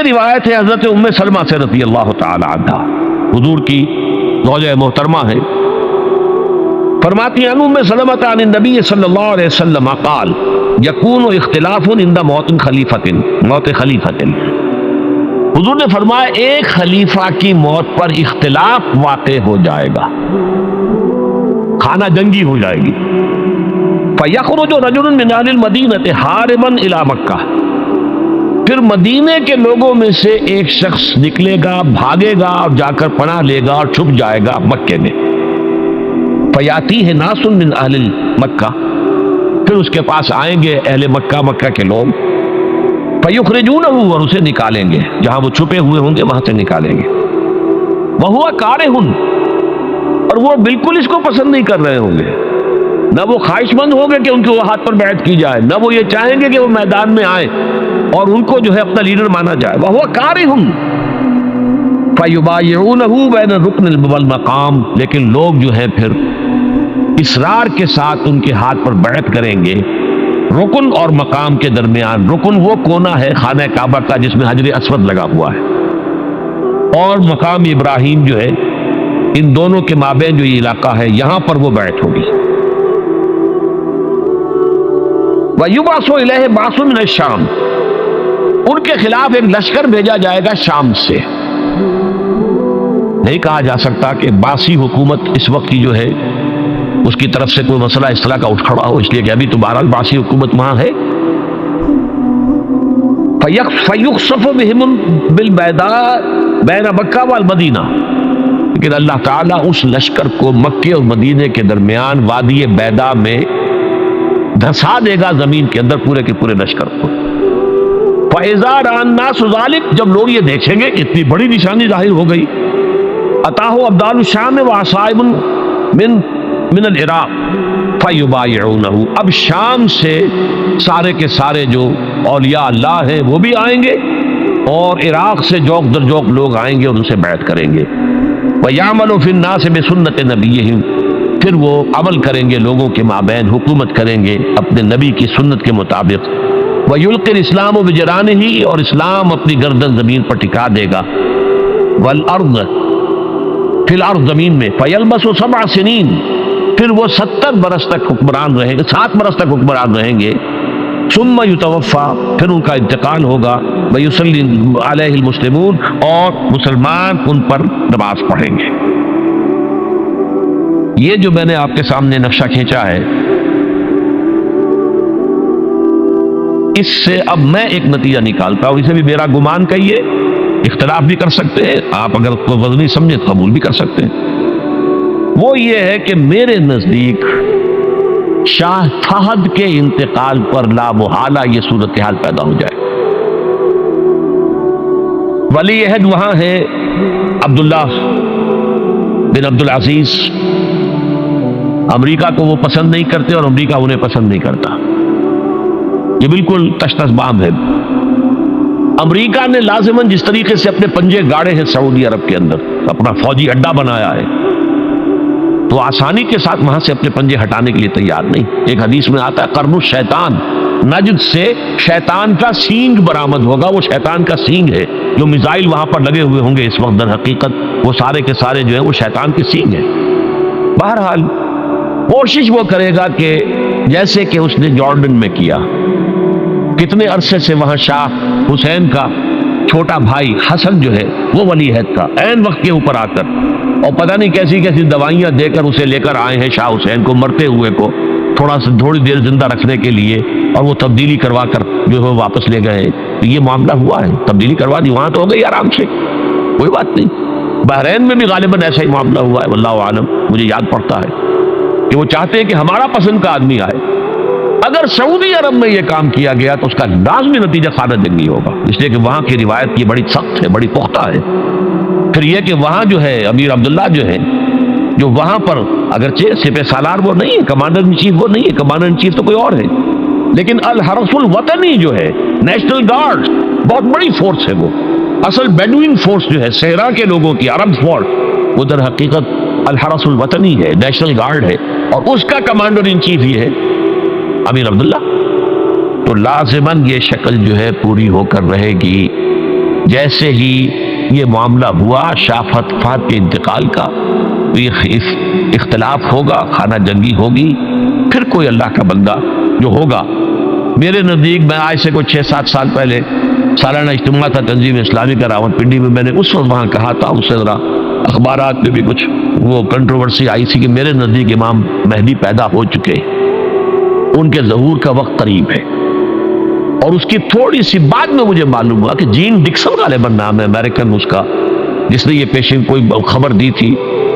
روایت ہے حضرت ام سلمہ سے رضی اللہ تعالی عنہا، حضور کی زوجہ محترمہ ہے، فرماتی ہیں ام سلمہ عن النبی صلی اللہ علیہ وسلم قال یکون اختلاف عند موت خلیفۃ، موت خلیفۃ، حضور نے فرمایا ایک خلیفہ کی موت پر اختلاف واقع ہو جائے گا، خانہ جنگی ہو جائے گی۔ فَيَخْرُجُ رَجُلٌ مِّنْ أَهْلِ الْمَدِينَةِ حَارِبًا إِلَى مَكَّةَ، پھر مدینے کے لوگوں میں سے ایک شخص نکلے گا، بھاگے گا اور جا کر پناہ لے گا اور چھپ جائے گا مکے میں۔ فَيَأْتِيهِ نَاسٌ مِّنْ أَهْلِ مَكَّةَ، پھر اس کے پاس آئیں گے اہل مکہ، مکہ کے لوگ، فَيُخْرِجُونَهُ، اور اسے نکالیں گے، جہاں وہ چھپے ہوئے ہوں گے وہاں سے نکالیں گے۔ وَهُوَ كَارِهٌ، اور وہ بالکل اس کو پسند نہیں کر رہے ہوں گے، نہ وہ خواہش مند ہوں گے کہ ان کے ہاتھ پر بیعت کی جائے، نہ وہ یہ چاہیں گے کہ وہ میدان میں آئیں اور ان کو جو ہے اپنا لیڈر مانا جائے۔ وَهُوَ كَارِهٌ فَيُبَايِعُونَهُ بَيْنَ الرُّكْنِ وَالْمَقَامِ، لیکن لوگ جو ہے پھر اصرار کے ساتھ ان کے ہاتھ پر بیعت کریں گے رکن اور مقام کے درمیان۔ رکن وہ کونا ہے خانہ کعبہ کا جس میں حجر اسود لگا ہوا ہے، اور مقام ابراہیم جو ہے، ان دونوں کے مابین جو یہ علاقہ ہے یہاں پر وہ بیعت ہوگی۔ وَيُبْعَثُ إِلَيْهِ بَعْثٌ مِّنَ الشَّامِ، ان کے خلاف ایک لشکر بھیجا جائے گا شام سے۔ نہیں کہا جا سکتا کہ باسی حکومت اس وقت کی جو ہے اس کی طرف سے کوئی مسئلہ اس طرح کا اٹھ کھڑا ہو، اس لیے کہ ابھی تو بہرحال باسی حکومت وہاں ہے۔ فَيُخْسَفُ بِهِمْ بِالْبَيْضَاءِ بَيْنَ مَكَّةَ وَالْمَدِينَةِ، لیکن اللہ تعالیٰ اس لشکر کو مکے اور مدینے کے درمیان وادی بیضاء میں دھسا دے گا، زمین کے اندر پورے کے پورے لشکر کو۔ فَإِذَا رَأَى النَّاسُ ذَلِكَ، جب لوگ یہ دیکھیں گے اتنی بڑی نشانی ظاہر ہو گئی، أَتَاهُ أَبْدَالُ الشَّامِ وَعَصَائِبٌ من العراق فَيُبَايِعُونَهُ، اب شام سے سارے کے سارے جو اولیاء اللہ ہیں وہ بھی آئیں گے، اور عراق سے جوق در جوق لوگ آئیں گے اور ان سے بیعت کریں گے۔ وَيَعْمَلُ فِي النَّاسِ بِسُنَّةِ نَبِيِّهِمْ، پھر وہ عمل کریں گے لوگوں کے مابین، حکومت کریں گے اپنے نبی کی سنت کے مطابق۔ وَيُلْقِي الْإِسْلَامُ بِجَرَانِهِ، اور اسلام اپنی گردن زمین پر ٹکا دے گا۔ وَالْأَرْضَ فِي الْأَرْضِ، زمین میں۔ فَيَلْبَسُ 7 سنین، پھر وہ 70 برس تک حکمران رہیں گے، 7 برس تک حکمران رہیں گے۔ ثم یتوفا، پھر ان کا انتقال ہوگا۔ ویصلی علیہ المسلمون، اور مسلمان ان پر نماز پڑھیں گے۔ یہ جو میں نے آپ کے سامنے نقشہ کھینچا ہے، اس سے اب میں ایک نتیجہ نکالتا ہوں، اسے بھی میرا گمان کہیے، اختلاف بھی کر سکتے ہیں آپ، اگر کوئی وزنی سمجھے قبول بھی کر سکتے ہیں۔ وہ یہ ہے کہ میرے نزدیک شاہ فہد کے انتقال پر لا محالہ یہ صورتحال پیدا ہو جائے۔ ولی عہد وہاں ہے عبداللہ بن عبدالعزیز، امریکہ کو وہ پسند نہیں کرتے اور امریکہ انہیں پسند نہیں کرتا، یہ بالکل تش تش بام ہے۔ امریکہ نے لازماً جس طریقے سے اپنے پنجے گاڑے ہیں سعودی عرب کے اندر، اپنا فوجی اڈا بنایا ہے، تو آسانی کے ساتھ وہاں سے اپنے پنجے ہٹانے کے لیے تیار نہیں۔ ایک حدیث میں آتا ہے قرن الشیطان، نجد سے شیطان کا سینگ برآمد ہوگا، وہ شیطان کا سینگ ہے، جو میزائل وہاں پر لگے ہوئے ہوں گے اس وقت، در حقیقت وہ سارے کے سارے جو ہیں وہ شیطان کے سینگ ہیں۔ بہرحال کوشش وہ کرے گا کہ جیسے کہ اس نے جارڈن میں کیا، کتنے عرصے سے وہاں شاہ حسین کا چھوٹا بھائی حسن جو ہے وہ ولی عہد تھا، عین وقت کے اوپر آ کر، اور پتہ نہیں کیسی کیسی دوائیاں دے کر اسے لے کر آئے ہیں شاہ حسین کو، مرتے ہوئے کو تھوڑی دیر زندہ رکھنے کے لیے، اور وہ تبدیلی کروا کر جو ہے واپس لے گئے۔ تو یہ معاملہ ہوا ہے، تبدیلی کروا دی، وہاں تو ہو گئی آرام سے، کوئی بات نہیں۔ بحرین میں بھی غالباً ایسا ہی معاملہ ہوا ہے، واللہ عالم، مجھے یاد پڑتا ہے کہ وہ چاہتے ہیں کہ ہمارا پسند کا آدمی آئے۔ اگر سعودی عرب میں یہ کام کیا گیا تو اس کا لازمی نتیجہ خانہ جنگی ہوگا، اس لیے کہ وہاں کی روایت یہ بڑی سخت ہے، بڑی پختہ ہے۔ پھر یہ کہ وہاں جو ہے امیر عبداللہ جو ہے، جو وہاں پر اگرچہ سپہ سالار وہ نہیں ہے، کمانڈر ان چیف وہ نہیں ہے، کمانڈر ان چیف تو کوئی اور ہے، لیکن الحرس الوطنی جو ہے نیشنل گارڈ، بہت بڑی فورس ہے، وہ اصل بیڈوین فورس جو ہے صحرا کے لوگوں کی عرب فورس، وہ در حقیقت الحرس الوطنی ہے، نیشنل گارڈ ہے، اور اس کا کمانڈر ان چیف یہ ہے امیر عبداللہ۔ تو لازماً یہ شکل جو ہے پوری ہو کر رہے گی۔ جیسے ہی یہ معاملہ ہوا شاہ فہد کے انتقال کا، تو یہ اختلاف ہوگا، خانہ جنگی ہوگی، پھر کوئی اللہ کا بندہ جو ہوگا، میرے نزدیک میں آج سے کوئی 6-7 سال پہلے سالانہ اجتماع تھا تنظیم اسلامی کا راولپنڈی میں، میں نے اس وقت وہاں کہا تھا، اس سے ذرا اخبارات میں بھی کچھ وہ کنٹروورسی آئی تھی کہ میرے نزدیک امام مہدی پیدا ہو چکے، ان کے ظہور کا وقت قریب ہے۔ اور اس کی تھوڑی سی بعد میں مجھے معلوم ہوا کہ جین ڈکسن غالباً نام ہے امریکن اس کا، جس نے یہ پیشن کوئی خبر دی تھی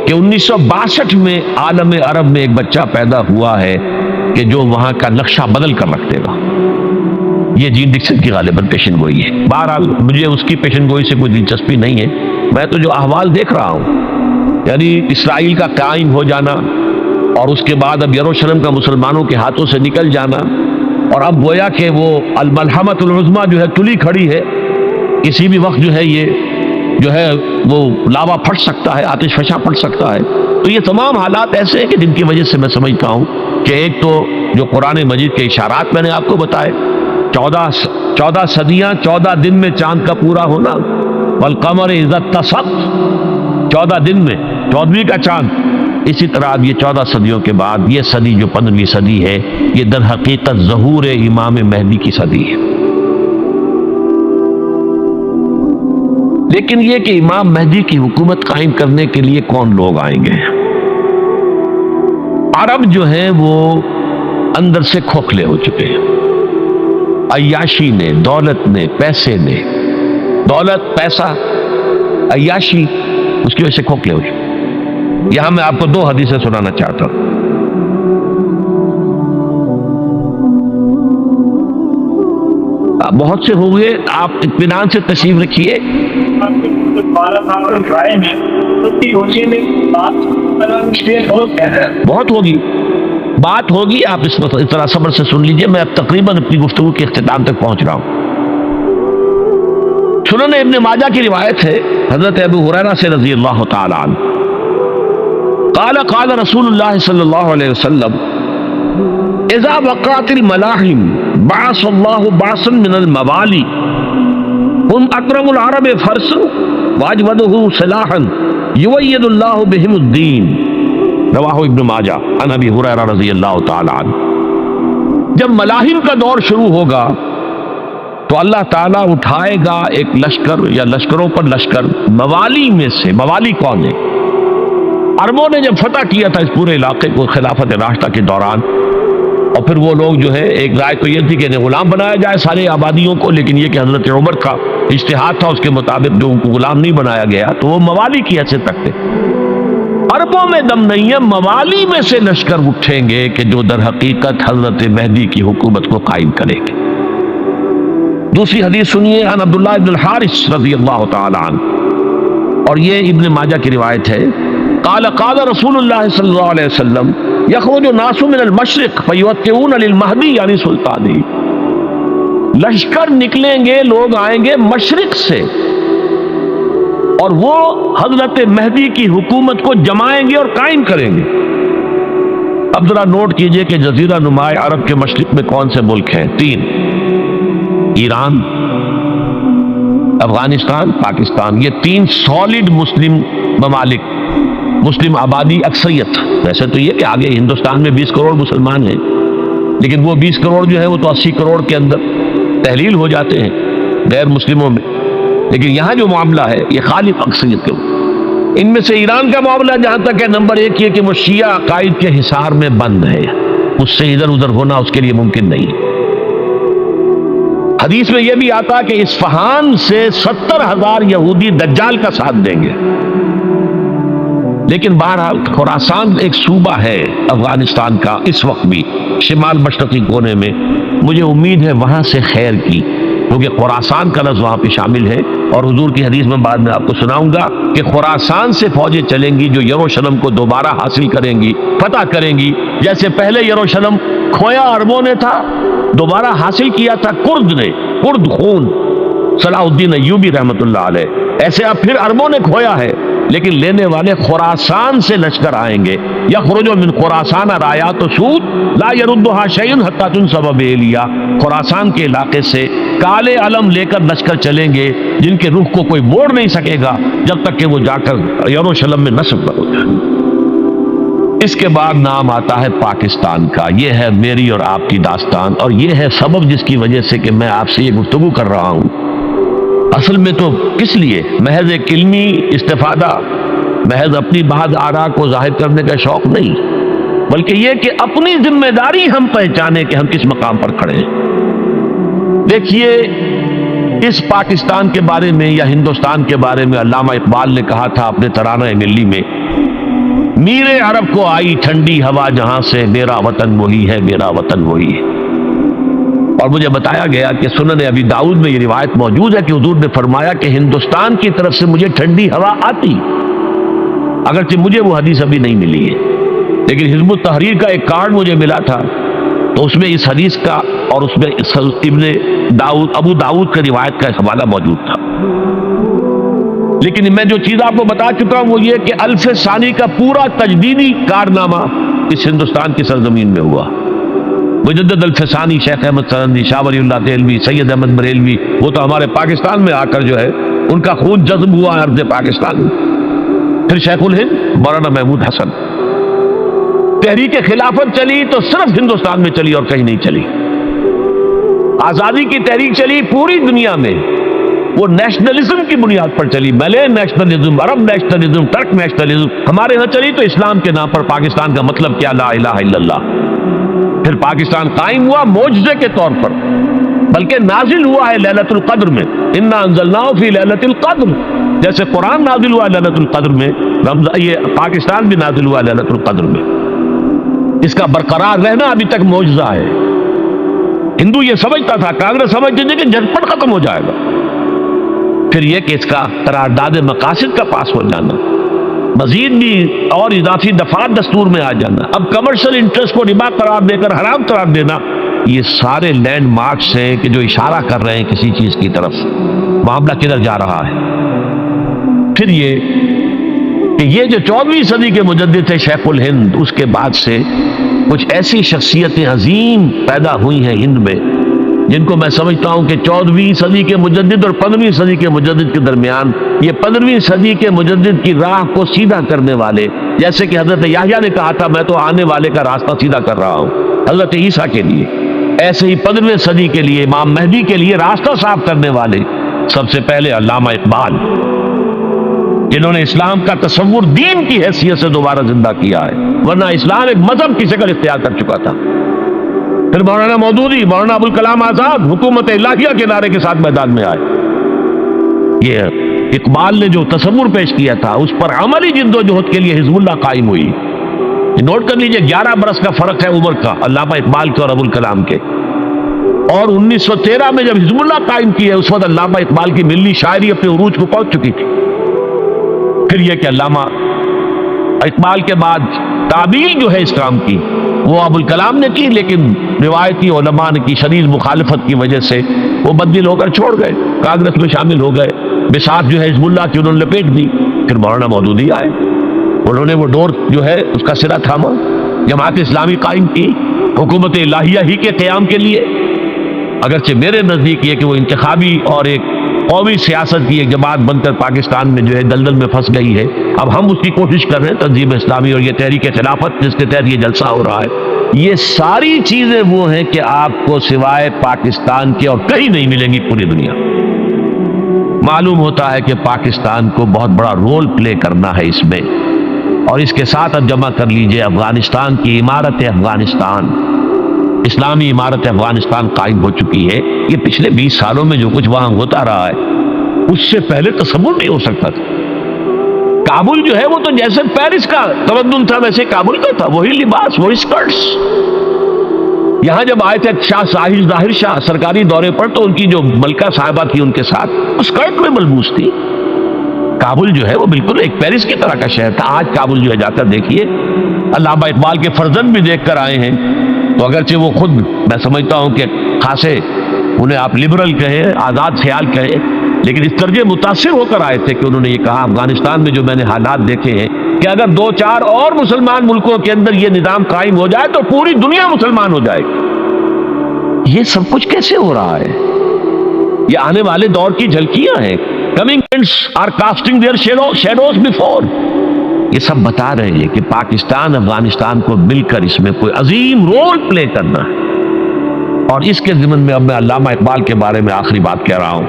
کہ 1962 میں عالم عرب میں ایک بچہ پیدا ہوا ہے کہ جو وہاں کا نقشہ بدل کر رکھ دے گا۔ یہ جین ڈکسن کی غالباً پیشن گوئی ہے۔ بہرحال مجھے اس کی پیشن گوئی سے کوئی دلچسپی نہیں ہے، میں تو جو احوال دیکھ رہا ہوں، یعنی اسرائیل کا قائم ہو جانا اور اس کے بعد اب یروشلم کا مسلمانوں کے ہاتھوں سے نکل جانا، اور اب گویا کہ وہ الملحمۃ العظمیٰ جو ہے تلی کھڑی ہے، کسی بھی وقت جو ہے یہ جو ہے وہ لاوا پھٹ سکتا ہے، آتش فشاں پھٹ سکتا ہے۔ تو یہ تمام حالات ایسے ہیں کہ جن کی وجہ سے میں سمجھتا ہوں کہ ایک تو جو قرآن مجید کے اشارات میں نے آپ کو بتائے، 14 صدیاں 14 دن میں چاند کا پورا ہونا، والقمر اذا اتسق، 14 دن میں 14ویں کا چاند۔ اسی طرح اب یہ 14 صدیوں کے بعد یہ صدی جو 15ویں صدی ہے، یہ در حقیقت ظہور امام مہدی کی صدی ہے۔ لیکن یہ کہ امام مہدی کی حکومت قائم کرنے کے لیے کون لوگ آئیں گے؟ عرب جو ہیں وہ اندر سے کھوکھلے ہو چکے ہیں، عیاشی نے، دولت نے، پیسے نے، دولت، پیسہ، عیاشی، اس کی وجہ سے کھوکھلے ہو چکے۔ یہاں میں آپ کو 2 حدیثیں سنانا چاہتا ہوں۔ بہت سے ہو گئے، آپ اطمینان سے تشریف رکھیے۔ بہت ہوگی، بات ہوگی، آپ اس طرح صبر سے سن لیجئے۔ میں اب تقریباً اپنی گفتگو کے اختتام تک پہنچ رہا ہوں۔ سنن ابن ماجہ کی روایت ہے حضرت ابو ہریرہ سے رضی اللہ تعالی عنہ، قال رسول اللہ صلی اللہ علیہ وسلم اذا وقعت الملاحم بعث اللہ بعثا من الموالی هم اکرم العرب فرسا واجودہ سلاحا یوید اللہ بہم الدین، رواہ ابن ماجہ عن ابی ہریرہ رضی اللہ تعالی عنہ۔ جب ملاحم کا دور شروع ہوگا تو اللہ تعالیٰ اٹھائے گا ایک لشکر یا لشکروں پر لشکر، موالی میں سے۔ موالی کون ہے؟ عربوں نے جب فتح کیا تھا اس پورے علاقے کو خلافت راشدہ کے دوران، اور پھر وہ لوگ جو ہے، ایک رائے تو یہ تھی کہ انہیں غلام بنایا جائے سارے آبادیوں کو، لیکن یہ کہ حضرت عمر کا اجتہاد تھا، اس کے مطابق جو ان کو غلام نہیں بنایا گیا تو وہ موالی کی حیثیت رکھتے۔ عربوں میں دم نہیں ہے، موالی میں سے لشکر اٹھیں گے کہ جو در حقیقت حضرت مہدی کی حکومت کو قائم کریں گے۔ دوسری حدیث سنیے، عن عبداللہ ابن الحارث رضی اللہ تعالی عنہ، اور یہ ابن ماجہ کی روایت ہے، قال رسول اللہ صلی اللہ علیہ وسلم یخرج الناس من المشرق فیوطئون للمہدی یعنی سلطانی، لشکر نکلیں گے، لوگ آئیں گے مشرق سے، اور وہ حضرت مہدی کی حکومت کو جمائیں گے اور قائم کریں گے۔ اب ذرا نوٹ کیجئے کہ جزیرہ نماء عرب کے مشرق میں کون سے ملک ہیں؟ 3، ایران، افغانستان، پاکستان، یہ 3 سالڈ مسلم ممالک، مسلم آبادی اکثریت۔ ویسے تو یہ کہ آگے ہندوستان میں 20 کروڑ مسلمان ہیں، لیکن وہ 20 کروڑ جو ہے وہ تو 80 کروڑ کے اندر تحلیل ہو جاتے ہیں غیر مسلموں میں، لیکن یہاں جو معاملہ ہے یہ خالص اکثریت کے۔ ان میں سے ایران کا معاملہ جہاں تک ہے، نمبر 1 یہ کہ وہ شیعہ عقائد کے حصار میں بند ہے، اس سے ادھر ادھر ہونا اس کے لیے ممکن نہیں۔ حدیث میں یہ بھی آتا کہ اصفہان سے 70,000 یہودی دجال کا ساتھ دیں گے۔ لیکن بہرحال خراسان ایک صوبہ ہے افغانستان کا اس وقت بھی شمال مشرقی کونے میں، مجھے امید ہے وہاں سے خیر کی، کیونکہ خراسان کا لفظ وہاں پہ شامل ہے، اور حضور کی حدیث میں بعد میں آپ کو سناؤں گا کہ خراسان سے فوجیں چلیں گی جو یروشلم کو دوبارہ حاصل کریں گی، فتح کریں گی۔ جیسے پہلے یروشلم کھویا عربوں نے تھا، دوبارہ حاصل کیا تھا کرد نے، کرد خون صلاح الدین ایوبی رحمۃ اللہ علیہ، ایسے اب پھر عربوں نے کھویا ہے، لیکن لینے والے خراسان سے لشکر آئیں گے. یخرج من خراسان رایات سود لا یردھا شیء حتی تنصب بیلیا. خراسان کے علاقے سے کالے علم لے کر لشکر چلیں گے جن کے رخ کو کوئی موڑ نہیں سکے گا جب تک کہ وہ جا کر یروشلم میں نصب نہ ہو جائے. اس کے بعد نام آتا ہے پاکستان کا. یہ ہے میری اور آپ کی داستان، اور یہ ہے سبب جس کی وجہ سے کہ میں آپ سے یہ گفتگو کر رہا ہوں. اصل میں تو کس لیے؟ محض ایک علمی استفادہ، محض اپنی بعض آراء کو ظاہر کرنے کا شوق نہیں، بلکہ یہ کہ اپنی ذمہ داری ہم پہچانے کہ ہم کس مقام پر کھڑے ہیں. دیکھیے، اس پاکستان کے بارے میں یا ہندوستان کے بارے میں علامہ اقبال نے کہا تھا اپنے ترانہ ملی میں، میرے عرب کو آئی ٹھنڈی ہوا جہاں سے، میرا وطن وہی ہے، میرا وطن وہی ہے. اور مجھے بتایا گیا کہ سنن ابی داؤد میں یہ روایت موجود ہے کہ حضور نے فرمایا کہ ہندوستان کی طرف سے مجھے ٹھنڈی ہوا آتی، اگرچہ مجھے وہ حدیث ابھی نہیں ملی ہے، لیکن حزب التحریر کا ایک کارڈ مجھے ملا تھا، تو اس میں اس حدیث کا اور اس میں ابن داؤد ابو داؤد کا روایت کا حوالہ موجود تھا. لیکن میں جو چیز آپ کو بتا چکا ہوں وہ یہ کہ الف ثانی کا پورا تجدیدی کارنامہ اس ہندوستان کی سرزمین میں ہوا. مجدد الف ثانی شیخ احمد سرندی، شاہ ولی اللہ دہلوی، سید احمد بریلوی، وہ تو ہمارے پاکستان میں آ کر جو ہے ان کا خون جذب ہوا ارض پاکستان میں. پھر شیخ الہند مولانا محمود حسن. تحریک خلافت چلی تو صرف ہندوستان میں چلی اور کہیں نہیں چلی. آزادی کی تحریک چلی پوری دنیا میں، وہ نیشنلزم کی بنیاد پر چلی، ملے نیشنلزم، عرب نیشنلزم، ٹرک نیشنلزم. ہمارے ہاں چلی تو اسلام کے نام پر. پاکستان کا مطلب کیا؟ لا الہ الا اللہ. پھر پاکستان قائم ہوا معجزے کے طور پر، بلکہ نازل ہوا ہے لیلۃ القدر میں. انا انزلناہ فی لیلۃ القدر، جیسے قرآن نازل ہوا لیلۃ القدر میں، یہ پاکستان بھی نازل ہوا لیلۃ القدر میں. اس کا برقرار رہنا ابھی تک معجزہ ہے. ہندو یہ سمجھتا تھا، کانگریس سمجھتی تھی کہ جھٹپٹ ختم ہو جائے گا. پھر یہ کہ اس کا قرارداد مقاصد کا پاس ہو جانا، مزید بھی اور اضافی دفعات دستور میں آ جانا، اب کمرشل انٹرسٹ کو ربا قرار دے کر حرام قرار دینا، یہ سارے لینڈ مارکس ہیں کہ جو اشارہ کر رہے ہیں کسی چیز کی طرف، معاملہ کدھر جا رہا ہے. پھر یہ کہ یہ جو 14ویں صدی کے مجدد تھے شیخ الہند، اس کے بعد سے کچھ ایسی شخصیتیں عظیم پیدا ہوئی ہیں ہند میں جن کو میں سمجھتا ہوں کہ 14ویں صدی کے مجدد اور 15ویں صدی کے مجدد کے درمیان، یہ 15ویں صدی کے مجدد کی راہ کو سیدھا کرنے والے، جیسے کہ حضرت یحییٰ نے کہا تھا میں تو آنے والے کا راستہ سیدھا کر رہا ہوں حضرت عیسیٰ کے لیے، ایسے ہی 15ویں صدی کے لیے امام مہدی کے لیے راستہ صاف کرنے والے سب سے پہلے علامہ اقبال، جنہوں نے اسلام کا تصور دین کی حیثیت سے دوبارہ زندہ کیا ہے، ورنہ اسلام ایک مذہب کی شکل اختیار کر چکا تھا. پھر مولانا مودودی، مولانا ابوالکلام آزاد حکومت الہیہ کے نعرے کے ساتھ میدان میں آئے. یہ اقبال نے جو تصور پیش کیا تھا اس پر عملی جد و جہد کے لیے حزب اللہ قائم ہوئی. نوٹ کر لیجئے 11 برس کا فرق ہے عمر کا علامہ اقبال کے اور ابوالکلام کے. اور 1913 میں جب حزب اللہ قائم کی ہے اس وقت علامہ اقبال کی ملی شاعری اپنے عروج کو پہنچ چکی تھی. پھر یہ کہ علامہ اقبال کے بعد تعبیل جو ہے اس کام کی وہ ابوالکلام نے کی، لیکن روایتی علماء کی شدید مخالفت کی وجہ سے وہ بددل ہو کر چھوڑ گئے، کانگریس میں شامل ہو گئے، بساط جو ہے حزب اللہ کی انہوں نے لپیٹ دی. پھر مولانا مودودی آئے، انہوں نے وہ ڈور جو ہے اس کا سرا تھاما، جماعت اسلامی قائم کی حکومت الہیہ ہی کے قیام کے لیے. اگرچہ میرے نزدیک یہ کہ وہ انتخابی اور ایک قومی سیاست کی ایک جماعت بن کر پاکستان میں جو ہے دلدل میں پھنس گئی ہے. اب ہم اس کی کوشش کر رہے ہیں، تنظیم اسلامی اور یہ تحریک خلافت جس کے تحت یہ جلسہ ہو رہا ہے. یہ ساری چیزیں وہ ہیں کہ آپ کو سوائے پاکستان کے اور کہیں نہیں ملیں گی پوری دنیا. معلوم ہوتا ہے کہ پاکستان کو بہت بڑا رول پلے کرنا ہے اس میں. اور اس کے ساتھ اب جمع کر لیجئے افغانستان کی عمارت افغانستان، اسلامی عمارت افغانستان قائم ہو چکی ہے. یہ پچھلے 20 سالوں میں جو کچھ وہاں ہوتا رہا ہے اس سے پہلے تصور نہیں ہو سکتا تھا. کابل جو ہے وہ تو جیسے پیرس کا تمدن تھا ویسے کابل کا تھا، وہی لباس، وہی سکرٹس. یہاں جب آئے تھے شاہ ساحل ظاہر شاہ سرکاری دورے پر تو ان کی جو ملکہ صاحبہ تھی ان کے ساتھ اسکرٹ میں ملبوس تھی. کابل جو ہے وہ بالکل ایک پیرس کی طرح کا شہر تھا. آج کابل جو ہے جا کر دیکھیے، علامہ اقبال کے فرزند بھی دیکھ کر آئے ہیں، تو اگرچہ وہ خود میں سمجھتا ہوں کہ خاصے انہیں آپ لبرل کہیں، آزاد خیال کہیں، لیکن اس درجے متاثر ہو کر آئے تھے کہ انہوں نے یہ کہا افغانستان میں جو میں نے حالات دیکھے ہیں کہ اگر 2-4 اور مسلمان ملکوں کے اندر یہ نظام قائم ہو جائے تو پوری دنیا مسلمان ہو جائے گی۔ یہ سب کچھ کیسے ہو رہا ہے؟ یہ آنے والے دور کی جھلکیاں ہیں۔ Coming ends are casting their shadows before۔ یہ سب بتا رہے ہیں کہ پاکستان افغانستان کو مل کر اس میں کوئی عظیم رول پلے کرنا ہے۔ اور اس کے ضمن میں اب میں علامہ اقبال کے بارے میں آخری بات کہہ رہا ہوں۔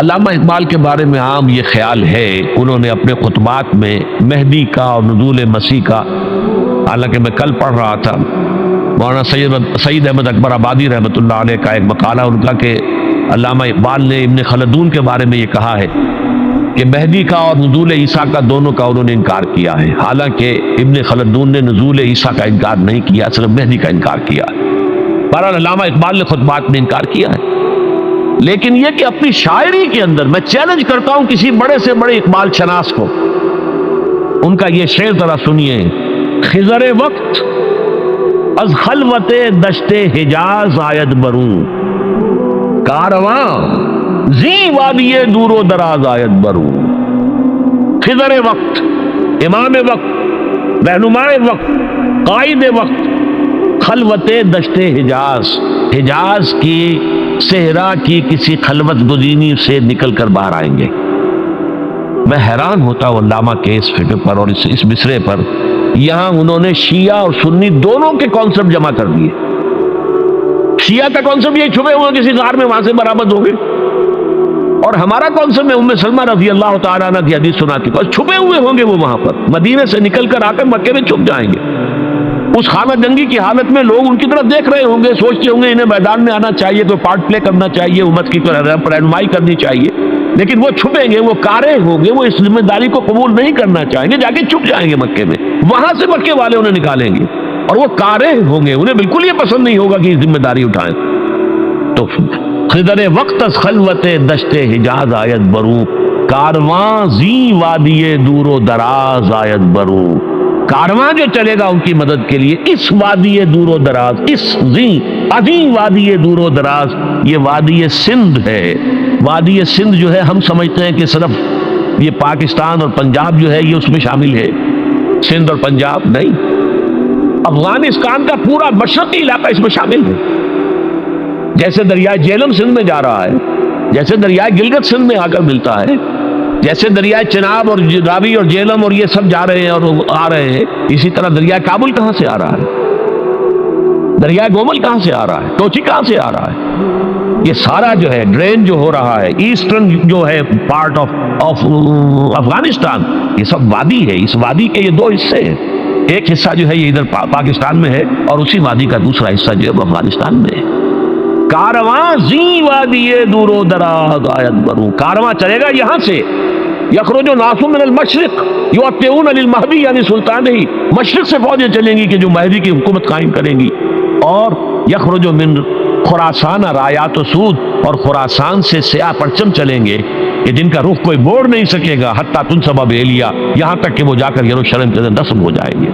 علامہ اقبال کے بارے میں عام یہ خیال ہے، انہوں نے اپنے خطبات میں مہدی کا اور نزول مسیح کا، حالانکہ میں کل پڑھ رہا تھا مولانا سید احمد اکبر آبادی رحمۃ اللہ علیہ کا ایک مقالہ ان کا کہ علامہ اقبال نے ابن خلدون کے بارے میں یہ کہا ہے کہ مہدی کا اور نزول عیسیٰ کا دونوں کا انہوں نے انکار کیا ہے، حالانکہ ابن خلدون نے نزول عیسیٰ کا انکار نہیں کیا، صرف مہدی کا انکار کیا ہے۔ بہرحال علامہ اقبال نے خطبات میں انکار کیا ہے، لیکن یہ کہ اپنی شاعری کے اندر میں چیلنج کرتا ہوں کسی بڑے سے بڑے اقبال شناس کو، ان کا یہ شعر ذرا سنیے: خضر وقت از خلوت دشت حجاز آید بروں، کارواں زی وادی دور و دراز آید بروں۔ خضر وقت، امام وقت، رہنمائے وقت، قائد وقت، خلوت دشت حجاز، حجاز کی صحرا کی کسی خلوت گزینی سے نکل کر باہر آئیں گے۔ میں حیران ہوتا ہوں علامہ کے اس فکر پر اور اس مصرے پر۔ یہاں انہوں نے شیعہ اور سنی دونوں کے کانسیپٹ جمع کر دیے۔ شیعہ کا کانسیپٹ یہ چھپے ہوئے کسی غار میں وہاں سے برآمد ہو گئے، اور ہمارا کانسیپٹ میں ام سلمہ رضی اللہ تعالیٰ عنہ کی حدیث سناتی ہے، چھپے ہوئے ہوں گے وہ وہاں پر، مدینے سے نکل کر آ کر مکے میں چھپ جائیں گے۔ اس خانہ جنگی کی حالت میں لوگ ان کی طرف دیکھ رہے ہوں گے، سوچتے ہوں گے انہیں میدان میں آنا چاہیے، کوئی پارٹ پلے کرنا چاہیے، امت کی رہنمائی کرنی چاہیے، لیکن وہ چھپیں گے، وہ کارے ہوں گے، وہ اس ذمہ داری کو قبول نہیں کرنا چاہیں گے، جا کے چھپ جائیں گے مکے میں، وہاں سے مکے والے انہیں نکالیں گے، اور وہ کارے ہوں گے، انہیں بالکل یہ پسند نہیں ہوگا کہ یہ ذمہ داری اٹھائیں۔ تو خضر وقت از خلوت دشت حجاز آیت بروں، کارواں زی وادی دور و دراز آیت بروں۔ کارواں جو چلے گا ان کی مدد کے لیے اس وادی دور و دراز، اس عظیم وادی دور و دراز، یہ وادی سندھ ہے۔ وادی سندھ جو ہے ہم سمجھتے ہیں کہ صرف یہ پاکستان اور پنجاب جو ہے یہ اس میں شامل ہے، سندھ اور پنجاب نہیں، افغانستان کا پورا مشرقی علاقہ اس میں شامل ہے۔ جیسے دریائے جہلم سندھ میں جا رہا ہے، جیسے دریائے گلگت سندھ میں آ کر ملتا ہے، جیسے دریائے چناب اور راوی اور جہلم اور یہ سب جا رہے ہیں اور آ رہے ہیں، اسی طرح دریائے کابل کہاں سے آ رہا ہے، دریائے گومل کہاں سے آ رہا ہے، ٹوچی کہاں سے آ رہا ہے، یہ سارا جو ہے ڈرین جو ہو رہا ہے، ایسٹرن جو ہے پارٹ آف افغانستان، یہ سب وادی ہے۔ اس وادی کے یہ دو حصے ہیں، ایک حصہ جو ہے یہ ادھر پاکستان میں ہے، اور اسی وادی کا دوسرا حصہ جو ہے وہ افغانستان میں ہے۔ کارواں زی وادی دور و دراز آیت بروں، کارواں چلے گا یہاں سے، یخرج ناس من المشرق یؤتون للمہدی یعنی سلطان ہی، مشرق سے فوجیں چلیں گی کہ جو مہدی کی حکومت قائم کریں گی، اور یخرج من خراسان رایات و سود، اور خراسان سے سیاہ پرچم چلیں گے کہ جن کا رخ کوئی موڑ نہیں سکے گا، حتیٰ تنصب بیلیا، یہاں تک کہ وہ جا کر یروشلم کے اندر دفن ہو جائیں گے۔